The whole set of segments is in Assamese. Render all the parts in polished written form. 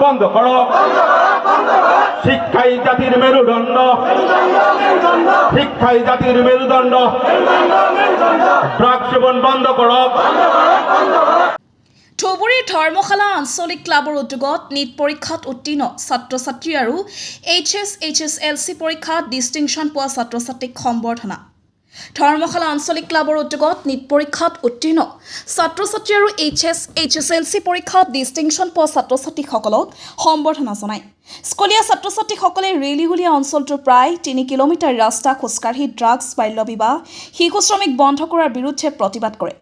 বন্ধ কৰো শিক্ষাই জাতিৰ মেৰুদণ্ড শিক্ষাই জাতিৰ মেৰুদণ্ড ড্ৰাগ সেবন বন্ধ কৰো ধুবুৰীৰ ধৰ্মশালা আঞ্চলিক ক্লাবৰ উদ্যোগত নীট পৰীক্ষাত উত্তীৰ্ণ ছাত্ৰ ছাত্ৰী আৰু HSLC পৰীক্ষাত ডিষ্টিংশ্যন পোৱা ছাত্ৰ ছাত্ৰীক সম্বৰ্ধনা ধৰ্মশালা আঞ্চলিক ক্লাবৰ উদ্যোগত নীট পৰীক্ষাত উত্তীৰ্ণ ছাত্ৰ ছাত্ৰী আৰু HSLC পৰীক্ষাত ডিষ্টিংশ্যন পোৱা ছাত্ৰ ছাত্ৰীসকলক সম্বৰ্ধনা জনায় স্কুলীয়া ছাত্ৰ ছাত্ৰীসকলে ৰেলিহুলীয়া অঞ্চলটোৰ প্ৰায় 3 কিলোমিটাৰ ৰাস্তা খোজকাঢ়ি ড্ৰাগছ বাল্য বিবাহ শিশু শ্ৰমিক বন্ধ কৰাৰ বিৰুদ্ধে প্ৰতিবাদ কৰে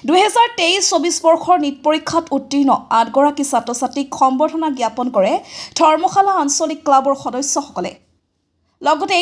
2023-24 বৰ্ষৰ নীট পৰীক্ষাত উত্তীৰ্ণ 8 গৰাকী ছাত্ৰ ছাত্ৰীক সম্বৰ্ধনা জ্ঞাপন কৰে ধৰ্মশালা আঞ্চলিক ক্লাবৰ সদস্যসকলে লগতে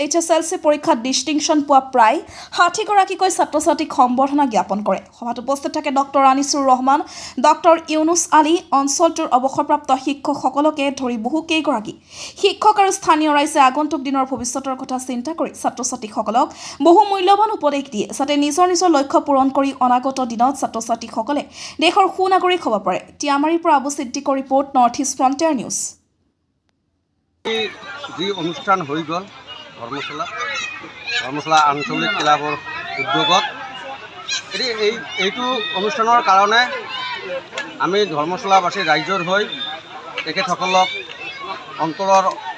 HSLC পৰীক্ষাত ডিষ্টিংশ্যন পোৱা প্ৰায় 60 গৰাকীকৈ ছাত্ৰ ছাত্ৰীক সম্বৰ্ধনা জ্ঞাপন কৰে সভাত উপস্থিত থাকে ডক্টৰ আনিছুৰ ৰহমান ডক্টৰ ইউনুছ আলী অঞ্চলটোৰ অৱসৰপ্ৰাপ্ত শিক্ষকসকলকে ধৰি বহু কেইগৰাকী শিক্ষক আৰু স্থানীয় ৰাইজে আগন্তুক দিনৰ ভৱিষ্যতৰ কথা চিন্তা কৰি ছাত্ৰ ছাত্ৰীসকলক বহু মূল্যৱান উপদেশ দিয়ে যাতে নিজৰ লক্ষ্য পূৰণ কৰি অনাগত দিনত ছাত্ৰ ছাত্ৰীসকলে দেশৰ সুনাগৰিক হ'ব পাৰে টিয়ামাৰীৰ পৰা আবু সিদ্দিকৰ report North East Frontier news যি অনুষ্ঠান হৈ গ'ল ধৰ্মশালা আঞ্চলিক ক্লাবৰ উদ্যোগত এইটো অনুষ্ঠানৰ কাৰণে আমি ধৰ্মশালাবাসী ৰাইজৰ হৈ তেখেতসকলক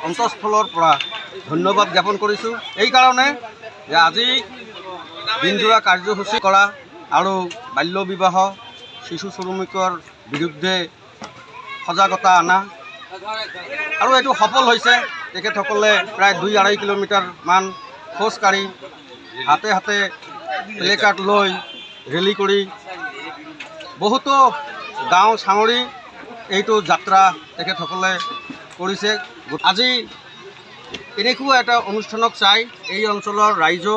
অন্তঃস্থলৰ পৰা ধন্যবাদ জ্ঞাপন কৰিছোঁ এই কাৰণে যে আজি দিনজোৰা কাৰ্যসূচী কৰা আৰু বাল্য বিবাহ শিশু শ্ৰমিকৰ বিৰুদ্ধে সজাগতা আনা আৰু এইটো সফল হৈছে তেখেতসকলে প্ৰায় 2-2.5 কিলোমিটাৰমান খোজকাঢ়ি হাতে হাতে প্লেকাৰ্ড লৈ ৰেলী কৰি বহুতো গাঁও চাঙৰি এইটো যাত্ৰা তেখেতসকলে কৰিছে আজি এনেকুৱা এটা অনুষ্ঠানক চাই এই অঞ্চলৰ ৰাইজো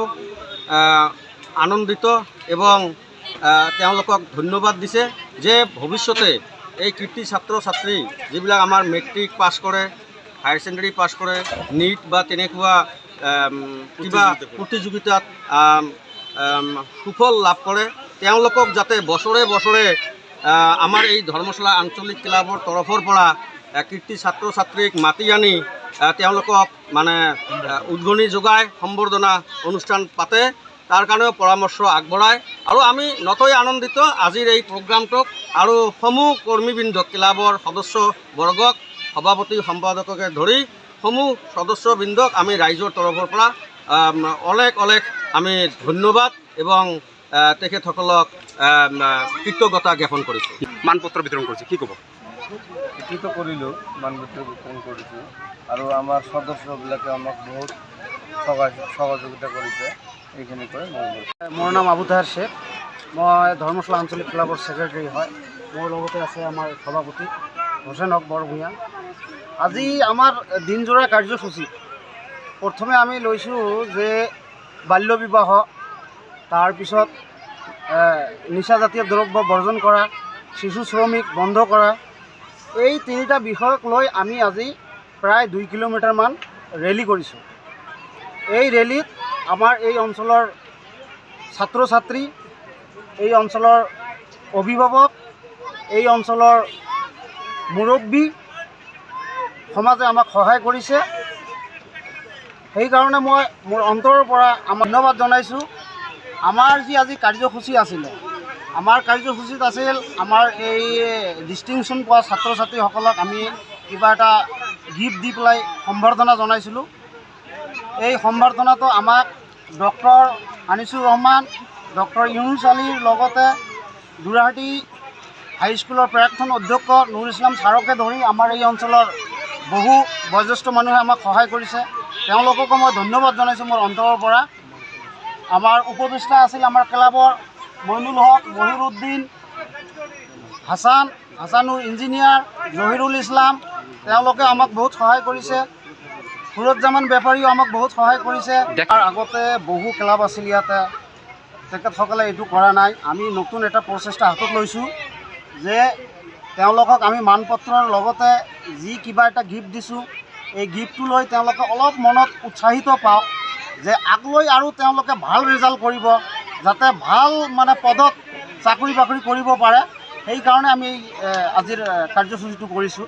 আনন্দিত এবং তেওঁলোকক ধন্যবাদ দিছে যে ভৱিষ্যতে এই কৃতি ছাত্ৰ ছাত্ৰী যিবিলাক আমাৰ মেট্ৰিক পাছ কৰে হায়াৰ ছেকেণ্ডেৰী পাছ কৰে নীট বা তেনেকুৱা কিবা প্ৰতিযোগিতাত সুফল লাভ কৰে তেওঁলোকক যাতে বছৰে বছৰে আমাৰ এই ধৰ্মশালা আঞ্চলিক ক্লাবৰ তৰফৰ পৰা কৃতি ছাত্ৰ ছাত্ৰীক মাতি আনি তেওঁলোকক মানে উদ্গনি যোগায় সম্বৰ্ধনা অনুষ্ঠান পাতে তাৰ কাৰণেও পৰামৰ্শ আগবঢ়ায় আৰু আমি নথৈ আনন্দিত আজিৰ এই প্ৰগ্ৰামটোক আৰু সমূহ কৰ্মীবৃন্দ ক্লাবৰ সদস্যবৰ্গক সভাপতি সম্পাদককে ধৰি সমূহ সদস্যবৃন্দক আমি ৰাইজৰ তৰফৰ পৰা অলেখ আমি ধন্যবাদ এবং তেখেতসকলক কৃতজ্ঞতা জ্ঞাপন কৰিছোঁ মানপত্ৰ বিতৰণ কৰিছে কি ক'ব শিক্ষিত কৰিলোঁ মানপত্ৰ বিতৰণ কৰিছোঁ আৰু আমাৰ সদস্যবিলাকে আমাক বহুত সহযোগিতা কৰিছে এইখিনি কৈ মোৰ নাম আবু তাহেৰ শ্বেখ মই ধৰ্মশালা আঞ্চলিক ক্লাবৰ ছেক্ৰেটাৰী হয় মোৰ লগতে আছে আমাৰ সভাপতি হোসেন হক বৰভূঞা আজি আমাৰ দিনজোৰা কাৰ্যসূচী প্ৰথমে আমি লৈছোঁ যে বাল্য বিবাহ তাৰপিছত নিচাজাতীয় দ্ৰব্য বৰ্জন কৰা শিশু শ্ৰমিক বন্ধ কৰা এই তিনিটা বিষয়ক লৈ আমি আজি প্ৰায় 2 কিলোমিটাৰমান ৰেলী কৰিছোঁ এই ৰেলীত আমাৰ এই অঞ্চলৰ ছাত্ৰ ছাত্ৰী এই অঞ্চলৰ অভিভাৱক এই অঞ্চলৰ মুৰব্বী সমাজে আমাক সহায় কৰিছে সেইকাৰণে মই মোৰ অন্তৰৰ পৰা ধন্যবাদ জনাইছোঁ আমাৰ যি আজি কাৰ্যসূচী আছিলে আমাৰ কাৰ্যসূচীত আছিল আমাৰ এই ডিষ্টিংশ্যন পোৱা ছাত্ৰ ছাত্ৰীসকলক আমি কিবা এটা গিফ্ট দি পেলাই সম্বৰ্ধনা জনাইছিলোঁ এই সম্বৰ্ধনাটো আমাক ডক্টৰ আনিছুৰ ৰহমান ডক্টৰ ইউনুছ আলীৰ লগতে দুৰাহাটী হাইস্কুলৰ প্ৰাক্তন অধ্যক্ষ নুৰ ইছলাম ছাৰকে ধৰি আমাৰ এই অঞ্চলৰ বহু বয়োজ্যেষ্ঠ মানুহে আমাক সহায় কৰিছে তেওঁলোককো মই ধন্যবাদ জনাইছোঁ মোৰ অন্তৰৰ পৰা আমাৰ উপদেষ্টা আছিল আমাৰ ক্লাবৰ মইনুল হক মহিৰুদ্দিন হাছানুৰ ইঞ্জিনিয়াৰ জহিৰুল ইছলাম তেওঁলোকে আমাক বহুত সহায় কৰিছে সুৰতজামান বেপাৰীও আমাক বহুত সহায় কৰিছে তাৰ আগতে বহু ক্লাব আছিল ইয়াতে তেখেতসকলে এইটো কৰা নাই আমি নতুন এটা প্ৰচেষ্টা হাতত লৈছোঁ যে তেওঁলোকক আমি মানপত্ৰৰ লগতে যি কিবা এটা গিফ্ট দিছোঁ এই গিফ্টটো লৈ তেওঁলোকে অলপ মনত উৎসাহিত পাওক যে আগলৈ আৰু তেওঁলোকে ভাল ৰিজাল্ট কৰিব যাতে ভাল মানে পদত চাকৰি বাকৰি কৰিব পাৰে সেইকাৰণে আমি আজিৰ কাৰ্যসূচীটো কৰিছোঁ।